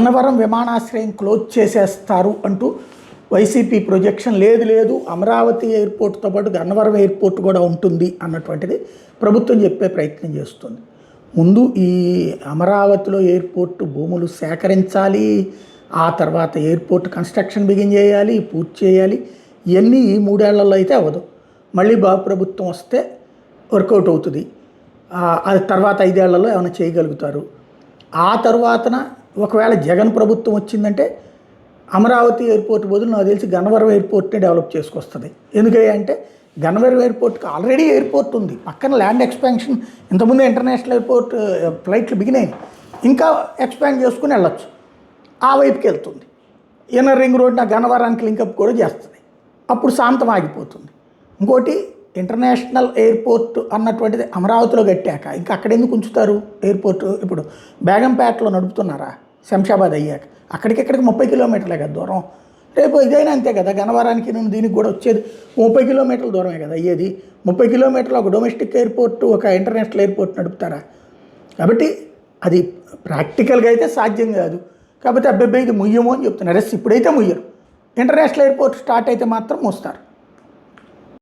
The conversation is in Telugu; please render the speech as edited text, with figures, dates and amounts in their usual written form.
గన్నవరం విమానాశ్రయం క్లోజ్ చేసేస్తారు అంటూ వైసీపీ ప్రొజెక్షన్ లేదు అమరావతి ఎయిర్పోర్ట్తో పాటు గన్నవరం ఎయిర్పోర్ట్ కూడా ఉంటుంది అన్నటువంటిది ప్రభుత్వం చెప్పే ప్రయత్నం చేస్తుంది. ముందు ఈ అమరావతిలో ఎయిర్పోర్ట్ భూములు సేకరించాలి, ఆ తర్వాత ఎయిర్పోర్ట్ కన్స్ట్రక్షన్ బిగిన్ చేయాలి, పూర్తి చేయాలి. ఇవన్నీ ఈ 3 ఏళ్లలో అయితే అవ్వదు. మళ్ళీ బాబు ప్రభుత్వం వస్తే వర్కౌట్ అవుతుంది. అది తర్వాత 5 ఏళ్లలో ఏమైనా చేయగలుగుతారు. ఆ తర్వాతన ఒకవేళ జగన్ ప్రభుత్వం వచ్చిందంటే అమరావతి ఎయిర్పోర్ట్ బదులు నాకు తెలిసి గన్నవరం ఎయిర్పోర్ట్ని డెవలప్ చేసుకొస్తుంది. ఎందుకంటే గన్నవరం ఎయిర్పోర్ట్కి ఆల్రెడీ ఎయిర్పోర్ట్ ఉంది, పక్కన ల్యాండ్ ఎక్స్పాన్షన్, ఇంతకుముందు ఇంటర్నేషనల్ ఎయిర్పోర్ట్ ఫ్లైట్లు బిగినాయి, ఇంకా ఎక్స్పాండ్ చేసుకుని వెళ్ళొచ్చు, ఆ వైపుకి వెళ్తుంది. ఇన్నర్ రింగ్ రోడ్ నా గన్నవరానికి లింకప్ కూడా చేస్తుంది, అప్పుడు శాంతం ఆగిపోతుంది. ఇంకోటి ఇంటర్నేషనల్ ఎయిర్పోర్ట్ అన్నటువంటిది అమరావతిలో కట్టాక ఇంకా అక్కడ ఎందుకు ఉంచుతారు ఎయిర్పోర్ట్? ఇప్పుడు బేగంపేటలో నడుపుతున్నారా శంషాబాద్ అయ్యాక, అక్కడికి 30 కిలోమీటర్లే కదా దూరం. రేపు ఇదైనా అంతే కదా, గన్నవరానికి నేను దీనికి కూడా వచ్చేది 30 కిలోమీటర్ల దూరమే కదా అయ్యేది. 30 కిలోమీటర్లు ఒక డొమెస్టిక్ ఎయిర్పోర్ట్, ఒక ఇంటర్నేషనల్ ఎయిర్పోర్ట్ నడుపుతారా? కాబట్టి అది ప్రాక్టికల్గా అయితే సాధ్యం కాదు. కాబట్టి అబ్బాయి ఇది ముయ్యము అని చెప్తున్నారు. ఇప్పుడైతే ముయ్యరు, ఇంటర్నేషనల్ ఎయిర్పోర్ట్ స్టార్ట్ అయితే మాత్రం మోస్తారు.